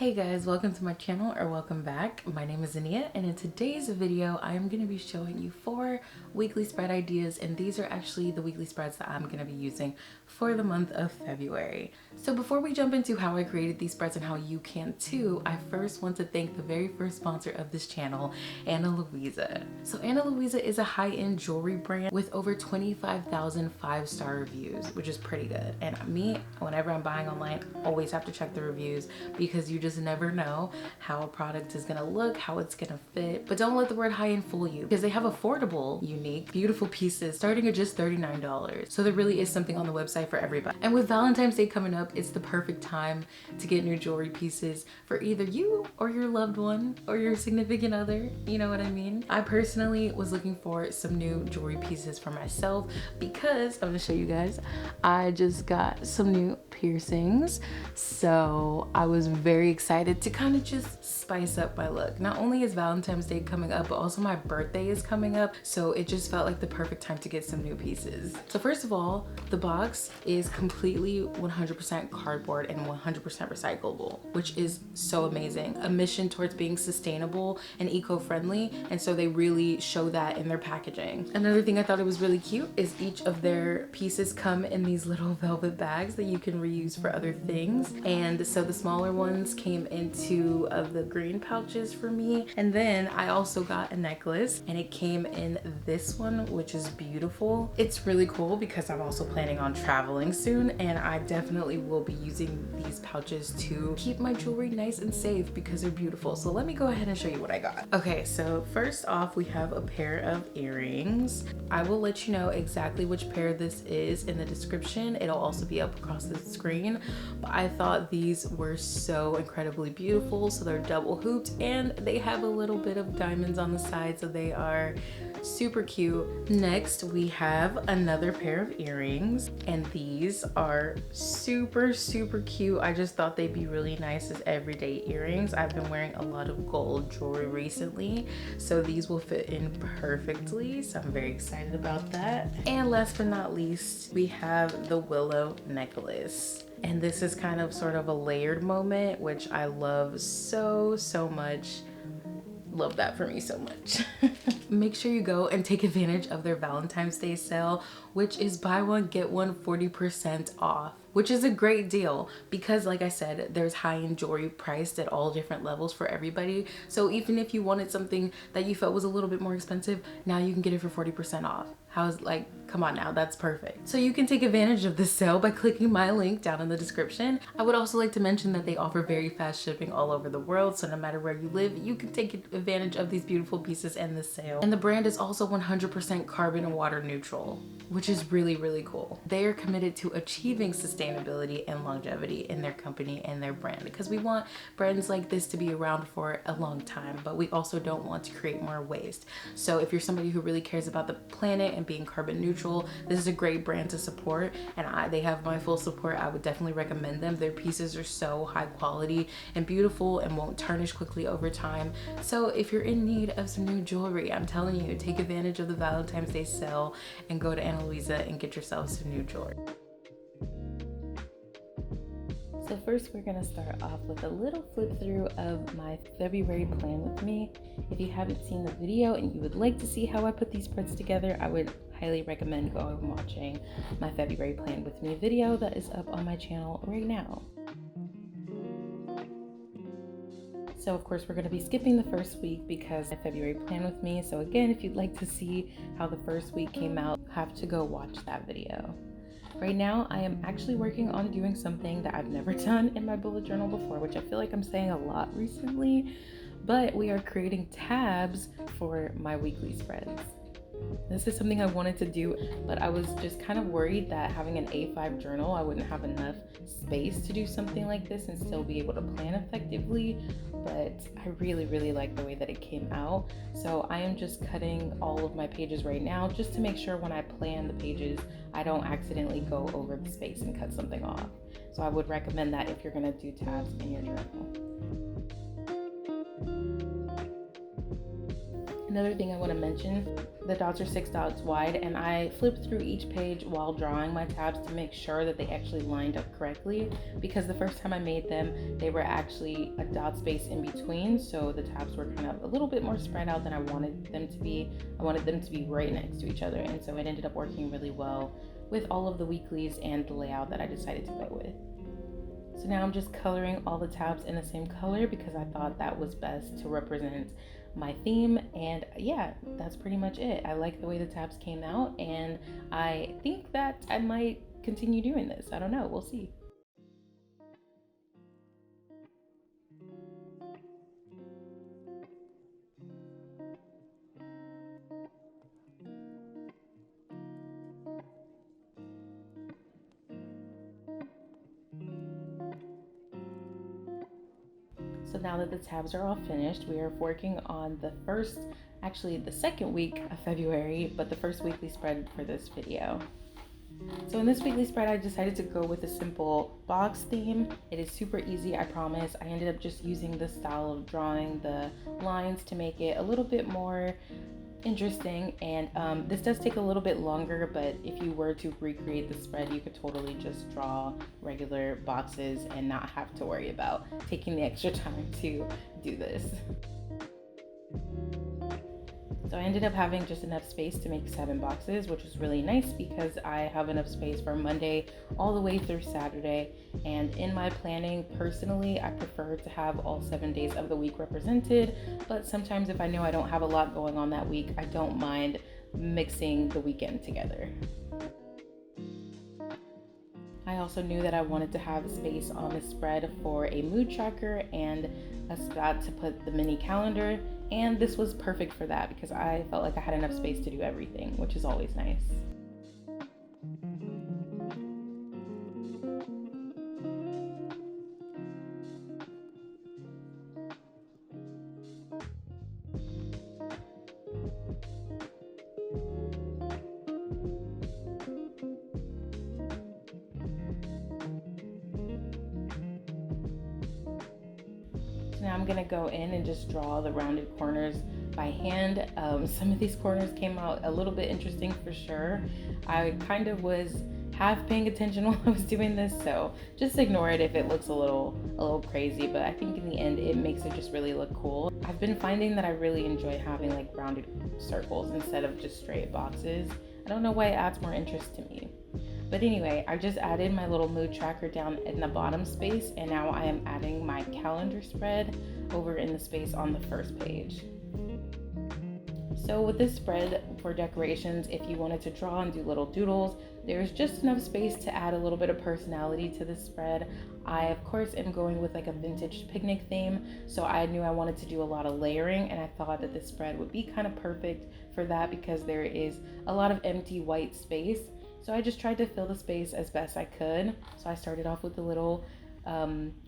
Hey guys, welcome to my channel, or welcome back. My name is Ania, and in today's video I am going to be showing you 4 weekly spread ideas, and these are actually the weekly spreads that I'm going to be using for the month of February. So before we jump into how I created these spreads and how you can too, I first want to thank the very first sponsor of this channel, Ana Luisa. So Ana Luisa is a high-end jewelry brand with over 25,000 5-star reviews, which is pretty good. And me, whenever I'm buying online, always have to check the reviews because you just never know how a product is gonna look, how it's gonna fit. But don't let the word high-end fool you, because they have affordable, unique, beautiful pieces starting at just $39. So there really is something on the website for everybody. And with Valentine's Day coming up, it's the perfect time to get new jewelry pieces for either you or your loved one or your significant other, you know what I mean? I personally was looking for some new jewelry pieces for myself because I'm gonna show you guys, I just got some new piercings. So I was very excited to kind of just spice up my look. Not only is Valentine's Day coming up, but also my birthday is coming up. So it just felt like the perfect time to get some new pieces. So first of all, the box is completely 100% cardboard and 100% recyclable, which is so amazing. A mission towards being sustainable and eco-friendly. And so they really show that in their packaging. Another thing I thought it was really cute is each of their pieces come in these little velvet bags that you can reuse for other things. And so the smaller ones came in 2 of the green pouches for me. And then I also got a necklace, and it came in this one, which is beautiful. It's really cool because I'm also planning on traveling soon, and I definitely will be using these pouches to keep my jewelry nice and safe because they're beautiful. So let me go ahead and show you what I got. Okay, so first off, we have a pair of earrings. I will let you know exactly which pair this is in the description. It'll also be up across the screen, but I thought these were so incredibly beautiful. So they're double hooped and they have a little bit of diamonds on the side, so they are super cute. Next, we have another pair of earrings, and these are super cute. I just thought they'd be really nice as everyday earrings. I've been wearing a lot of gold jewelry recently, so these will fit in perfectly, so I'm very excited about that. And last but not least, we have the willow necklace. And this is kind of sort of a layered moment, which I love so much. Love that for me so much. Make sure you go and take advantage of their Valentine's Day sale, which is buy one get one 40% off, which is a great deal because, like I said, there's high-end jewelry priced at all different levels for everybody. So even if you wanted something that you felt was a little bit more expensive, now you can get it for 40% off. How's, like, come on now, that's perfect. So you can take advantage of this sale by clicking my link down in the description. I would also like to mention that they offer very fast shipping all over the world, so no matter where you live, you can take advantage of these beautiful pieces and this sale. And the brand is also 100% carbon and water neutral, which is really cool. They are committed to achieving sustainability and longevity in their company and their brand, because we want brands like this to be around for a long time, but we also don't want to create more waste. So if you're somebody who really cares about the planet and being carbon neutral, this is a great brand to support, and they have my full support. I would definitely recommend them. Their pieces are so high quality and beautiful and won't tarnish quickly over time. So if you're in need of some new jewelry, I'm telling you, take advantage of the Valentine's Day sale and go to Ana Luisa and get yourself some new jewelry. So first, we're gonna start off with a little flip through of my February plan with me. If you haven't seen the video and you would like to see how I put these spreads together, I would highly recommend going and watching my February plan with me video that is up on my channel right now. So of course, we're gonna be skipping the first week because my February plan with me. So again, if you'd like to see how the first week came out, have to go watch that video. Right now, I am actually working on doing something that I've never done in my bullet journal before, which I feel like I'm saying a lot recently, but we are creating tabs for my weekly spreads. This is something I wanted to do, but I was just kind of worried that having an A5 journal, I wouldn't have enough space to do something like this and still be able to plan effectively, but I really like the way that it came out. So I am just cutting all of my pages right now just to make sure when I plan the pages, I don't accidentally go over the space and cut something off. So I would recommend that if you're gonna do tabs in your journal. Another thing I want to mention The dots are 6 dots wide, and I flipped through each page while drawing my tabs to make sure that they actually lined up correctly, because the first time I made them, they were actually a dot space in between, so the tabs were kind of a little bit more spread out than I wanted them to be. I wanted them to be right next to each other, and so it ended up working really well with all of the weeklies and the layout that I decided to go with. So now I'm just coloring all the tabs in the same color because I thought that was best to represent my theme. And yeah, that's pretty much it. I like the way the tabs came out, and I think that I might continue doing this. I don't know, we'll see. So now that the tabs are all finished, we are working on the second week of February, but the first weekly spread for this video. So in this weekly spread, I decided to go with a simple box theme. It is super easy, I promise. I ended up just using the style of drawing the lines to make it a little bit more interesting, and this does take a little bit longer, but if you were to recreate the spread, you could totally just draw regular boxes and not have to worry about taking the extra time to do this. So I ended up having just enough space to make 7 boxes, which was really nice because I have enough space for Monday all the way through Saturday. And in my planning, personally, I prefer to have all 7 days of the week represented. But sometimes if I know I don't have a lot going on that week, I don't mind mixing the weekend together. I also knew that I wanted to have space on the spread for a mood tracker and a spot to put the mini calendar, and this was perfect for that because I felt like I had enough space to do everything, which is always nice. Now I'm gonna go in and just draw the rounded corners by hand. Some of these corners came out a little bit interesting for sure. I kind of was half paying attention while I was doing this, so just ignore it if it looks a little crazy, but I think in the end it makes it just really look cool. I've been finding that I really enjoy having like rounded circles instead of just straight boxes. I don't know why it adds more interest to me. But anyway, I just added my little mood tracker down in the bottom space, and now I am adding my calendar spread over in the space on the first page. So with this spread for decorations, if you wanted to draw and do little doodles, there's just enough space to add a little bit of personality to this spread. I, of course, am going with like a vintage picnic theme, so I knew I wanted to do a lot of layering, and I thought that this spread would be kind of perfect for that because there is a lot of empty white space. So I just tried to fill the space as best I could. So I started off with a little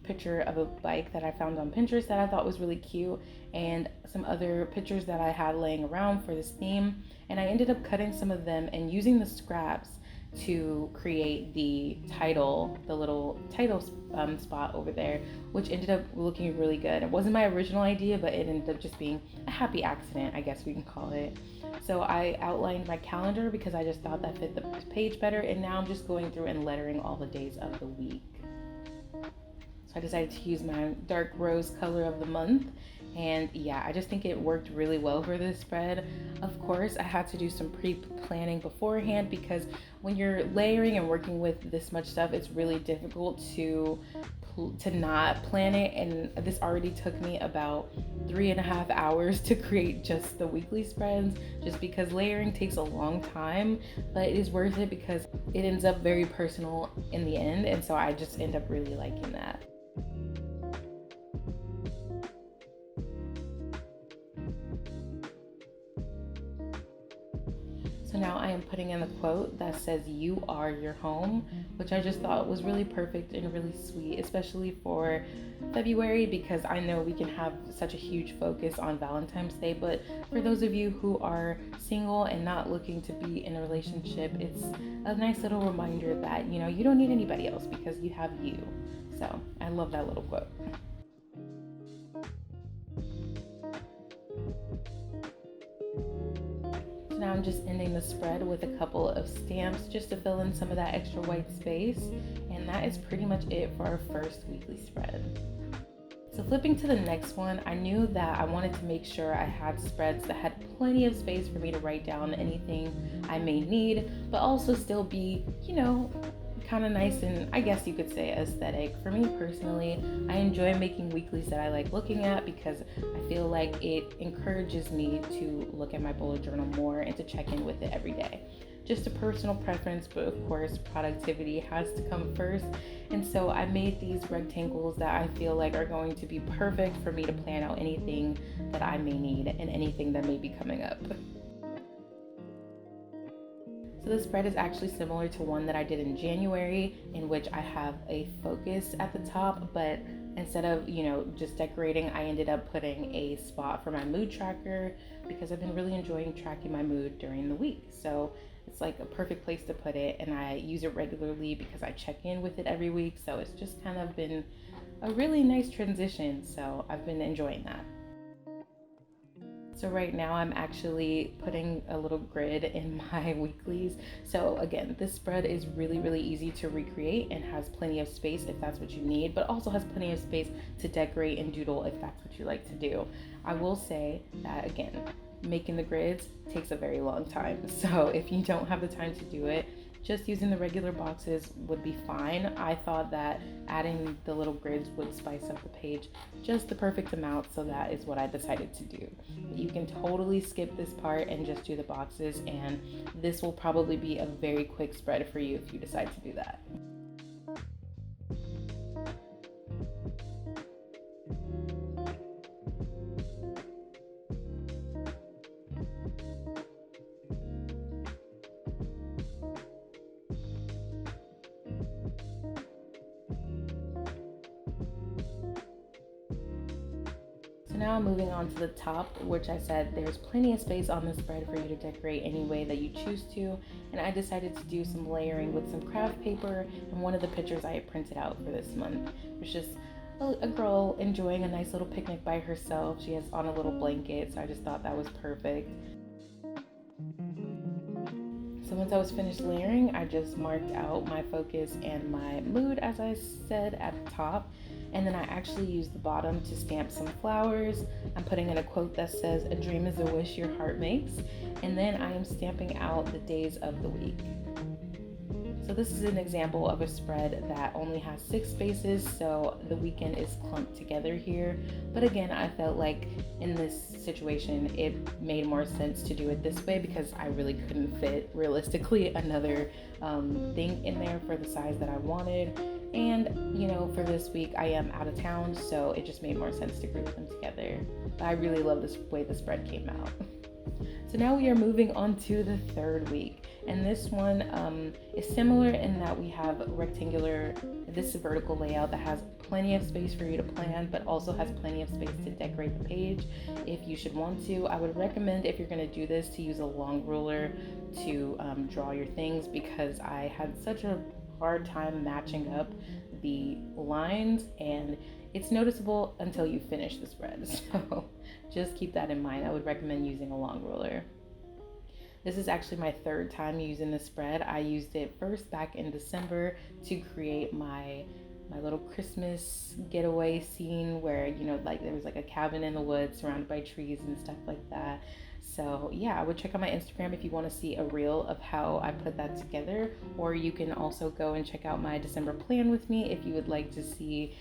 picture of a bike that I found on Pinterest that I thought was really cute, and some other pictures that I had laying around for this theme. And I ended up cutting some of them and using the scraps to create the title, the little title spot over there, which ended up looking really good. It wasn't my original idea, but it ended up just being a happy accident, I guess we can call it. So I outlined my calendar because I just thought that fit the page better, and now I'm just going through and lettering all the days of the week. So I decided to use my dark rose color of the month, and yeah, I just think it worked really well for this spread. Of course, I had to do some pre-planning beforehand because when you're layering and working with this much stuff, it's really difficult to not plan it, and this already took me about 3.5 hours to create just the weekly spreads, just because layering takes a long time, but it is worth it because it ends up very personal in the end, and so I just end up really liking that. So now I am putting in the quote that says, "You are your home," which I just thought was really perfect and really sweet, especially for February, because I know we can have such a huge focus on Valentine's Day, but for those of you who are single and not looking to be in a relationship, it's a nice little reminder that, you know, you don't need anybody else because you have you. So I love that little quote. So now I'm just ending the spread with a couple of stamps just to fill in some of that extra white space. And that is pretty much it for our first weekly spread. So flipping to the next one, I knew that I wanted to make sure I had spreads that had plenty of space for me to write down anything I may need, but also still be, kind of nice and I guess you could say aesthetic. For me personally, I enjoy making weeklies that I like looking at because I feel like it encourages me to look at my bullet journal more and to check in with it every day. Just a personal preference, but of course productivity has to come first. And so I made these rectangles that I feel like are going to be perfect for me to plan out anything that I may need and anything that may be coming up. So this spread is actually similar to one that I did in January, in which I have a focus at the top, but instead of, just decorating, I ended up putting a spot for my mood tracker because I've been really enjoying tracking my mood during the week. So it's like a perfect place to put it, and I use it regularly because I check in with it every week. So it's just kind of been a really nice transition. So I've been enjoying that. So right now I'm actually putting a little grid in my weeklies. So again, this spread is really, really easy to recreate and has plenty of space if that's what you need, but also has plenty of space to decorate and doodle if that's what you like to do. I will say that again, making the grids takes a very long time. So if you don't have the time to do it, just using the regular boxes would be fine. I thought that adding the little grids would spice up the page just the perfect amount, so that is what I decided to do. You can totally skip this part and just do the boxes, and this will probably be a very quick spread for you if you decide to do that. So now I'm moving on to the top, which I said there's plenty of space on this spread for you to decorate any way that you choose to. And I decided to do some layering with some craft paper, and one of the pictures I had printed out for this month was just a girl enjoying a nice little picnic by herself. She has on a little blanket, so I just thought that was perfect. So once I was finished layering, I just marked out my focus and my mood as I said at the top. And then I actually used the bottom to stamp some flowers. I'm putting in a quote that says, "A dream is a wish your heart makes." And then I am stamping out the days of the week. So this is an example of a spread that only has 6 spaces, so the weekend is clumped together here. But again, I felt like in this situation, it made more sense to do it this way because I really couldn't fit realistically another thing in there for the size that I wanted. And for this week I am out of town, so it just made more sense to group them together. But I really love this way the spread came out. So now we are moving on to the third week, and this one is similar in that we have this vertical layout that has plenty of space for you to plan, but also has plenty of space to decorate the page if you should want to. I would recommend, if you're going to do this, to use a long ruler to draw your things, because I had such a hard time matching up the lines, and it's noticeable until you finish the spread. So just keep that in mind. I would recommend using a long ruler. This is actually my third time using this spread. I used it first back in December to create my little Christmas getaway scene where, there was like a cabin in the woods surrounded by trees and stuff like that. So yeah, I would check out my Instagram if you want to see a reel of how I put that together, or you can also go and check out my December plan with me if you would like to see,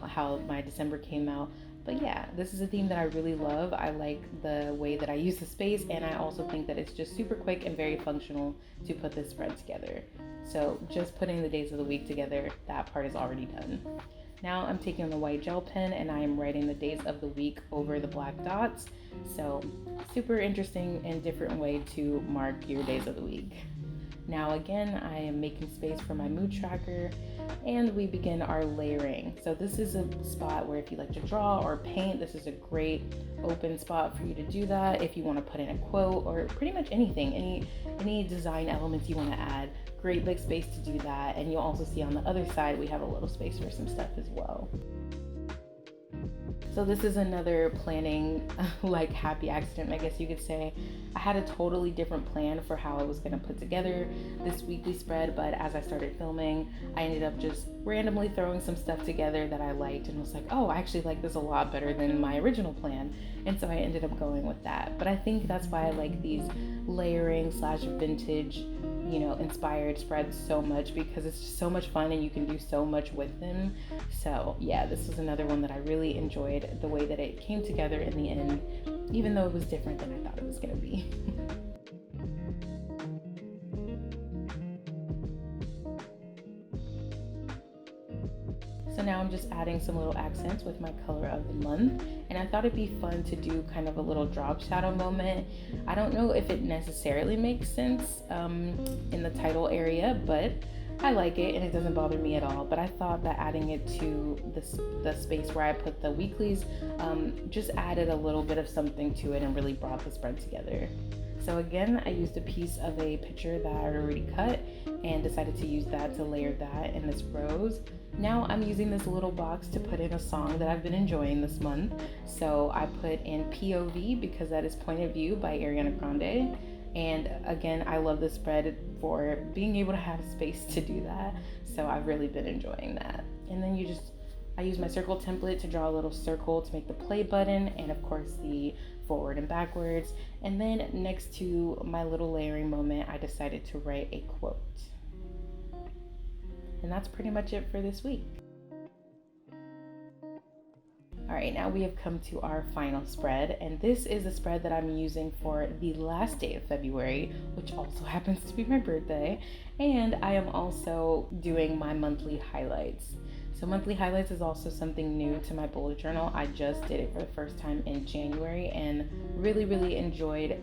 how my December came out. But yeah, this is a theme that I really love. I like the way that I use the space, and I also think that it's just super quick and very functional to put this spread together. So just putting the days of the week together, that part is already done. Now I'm taking the white gel pen and I am writing the days of the week over the black dots. So super interesting and different way to mark your days of the week. Now again, I am making space for my mood tracker, and we begin our layering. So this is a spot where if you like to draw or paint, this is a great open spot for you to do that. If you want to put in a quote or pretty much anything, any design elements you want to add, great big space to do that. And you'll also see on the other side, we have a little space for some stuff as well. So this is another planning like happy accident, I guess you could say. I had a totally different plan for how I was going to put together this weekly spread, but as I started filming, I ended up just randomly throwing some stuff together that I liked and was like, oh, I actually like this a lot better than my original plan. And so I ended up going with that. But I think that's why I like these layering slash vintage, you know, inspired spreads so much, because it's just so much fun and you can do so much with them. So yeah, this was another one that I really enjoyed the way that it came together in the end, even though it was different than I thought it was going to be. So now I'm just adding some little accents with my color of the month, and I thought it'd be fun to do kind of a little drop shadow moment. I don't know if it necessarily makes sense in the title area, but I like it and it doesn't bother me at all. But I thought that adding it to the space where I put the weeklies just added a little bit of something to it and really brought the spread together. So again, I used a piece of a picture that I had already cut and decided to use that to layer that in this rose. Now I'm using this little box to put in a song that I've been enjoying this month. So I put in POV because that is Point of View by Ariana Grande. And again, I love this spread for being able to have space to do that. So I've really been enjoying that. And then I use my circle template to draw a little circle to make the play button, and of course the forward and backwards. And then next to my little layering moment, I decided to write a quote. And that's pretty much it for this week. All right, now we have come to our final spread, and this is a spread that I'm using for the last day of February, which also happens to be my birthday, and I am also doing my monthly highlights. So monthly highlights is also something new to my bullet journal. I just did it for the first time in January and really enjoyed,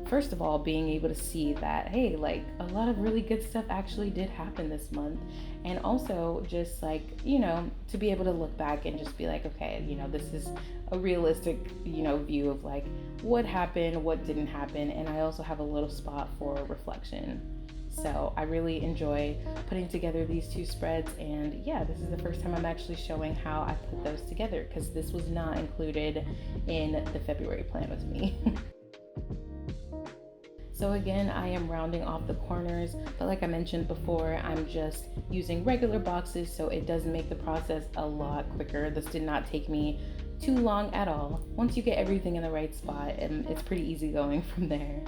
first of all, being able to see that, hey, like a lot of really good stuff actually did happen this month. And also just like, you know, to be able to look back and just be like, okay, you know, this is a realistic, you know, view of like what happened, what didn't happen. And I also have a little spot for reflection. So I really enjoy putting together these two spreads, and yeah, this is the first time I'm actually showing how I put those together, because this was not included in the February plan with me. So again, I am rounding off the corners, but like I mentioned before, I'm just using regular boxes, so it does make the process a lot quicker. This did not take me too long at all. Once you get everything in the right spot, and it's pretty easy going from there.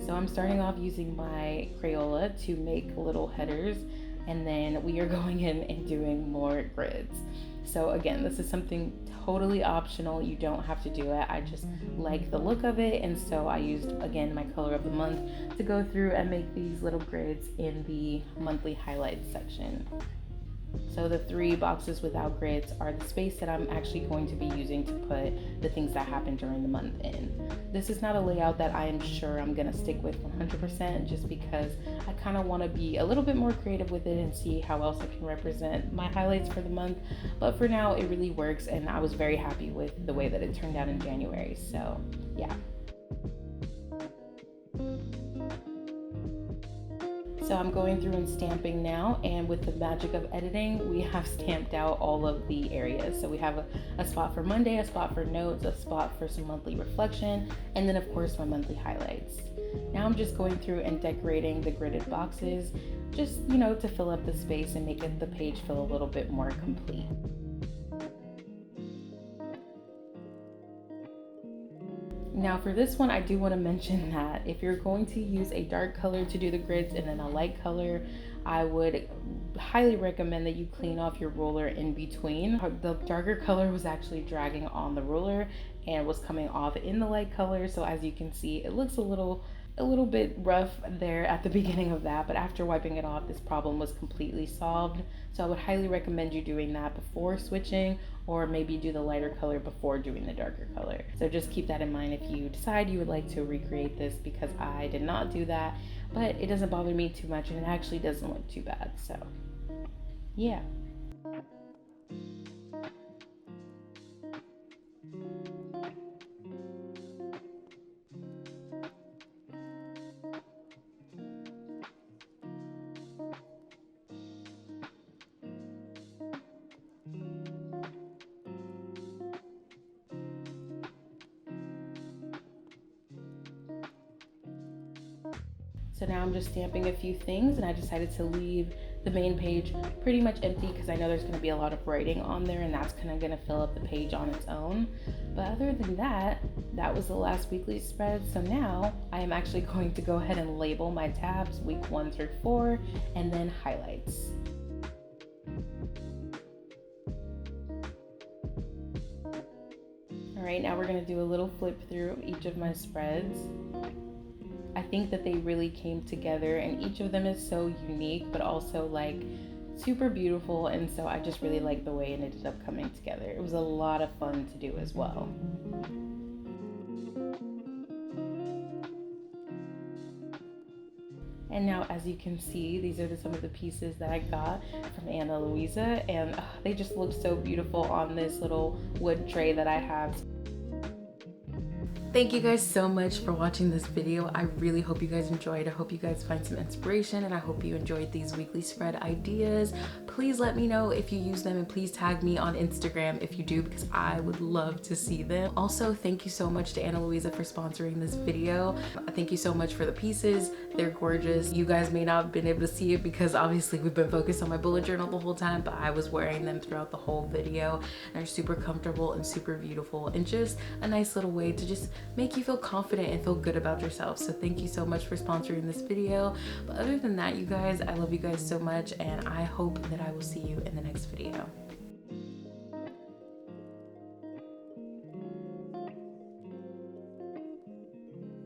So I'm starting off using my Crayola to make little headers, and then we are going in and doing more grids. So again, this is something totally optional. You don't have to do it. I just like the look of it, and so I used, again, my color of the month to go through and make these little grids in the monthly highlights section. So the 3 boxes without grids are the space that I'm actually going to be using to put the things that happened during the month in. This is not a layout that I am sure I'm going to stick with 100%, just because I kind of want to be a little bit more creative with it and see how else I can represent my highlights for the month. But for now, it really works, and I was very happy with the way that it turned out in January. So yeah. So I'm going through and stamping now, and with the magic of editing, we have stamped out all of the areas. So we have a spot for Monday, a spot for notes, a spot for some monthly reflection, and then of course my monthly highlights. Now I'm just going through and decorating the gridded boxes, just, you know, to fill up the space and make the page feel a little bit more complete. Now for this one, I do want to mention that if you're going to use a dark color to do the grids and then a light color, I would highly recommend that you clean off your ruler in between. The darker color was actually dragging on the ruler and was coming off in the light color. So as you can see, it looks a little bit rough there at the beginning of that, but after wiping it off, this problem was completely solved. So I would highly recommend you doing that before switching, or maybe do the lighter color before doing the darker color. So just keep that in mind if you decide you would like to recreate this, because I did not do that, but it doesn't bother me too much and it actually doesn't look too bad. So yeah. So now I'm just stamping a few things, and I decided to leave the main page pretty much empty because I know there's going to be a lot of writing on there, and that's kind of going to fill up the page on its own. But other than that, that was the last weekly spread. So now I am actually going to go ahead and label my tabs week 1 through 4 and then highlights. All right, now we're going to do a little flip through of each of my spreads. I think that they really came together, and each of them is so unique but also like super beautiful, and so I just really like the way it ended up coming together. It was a lot of fun to do as well. And now, as you can see, these are some of the pieces that I got from Ana Luisa, and they just look so beautiful on this little wood tray that I have. Thank you guys so much for watching this video. I really hope you guys enjoyed. I hope you guys find some inspiration, and I hope you enjoyed these weekly spread ideas. Please let me know if you use them, and please tag me on Instagram if you do, because I would love to see them. Also, thank you so much to Ana Luisa for sponsoring this video. Thank you so much for the pieces. They're gorgeous. You guys may not have been able to see it because obviously we've been focused on my bullet journal the whole time, but I was wearing them throughout the whole video. They're super comfortable and super beautiful, and just a nice little way to just make you feel confident and feel good about yourself. So thank you so much for sponsoring this video. But other than that, you guys, I love you guys so much, and I hope that I will see you in the next video.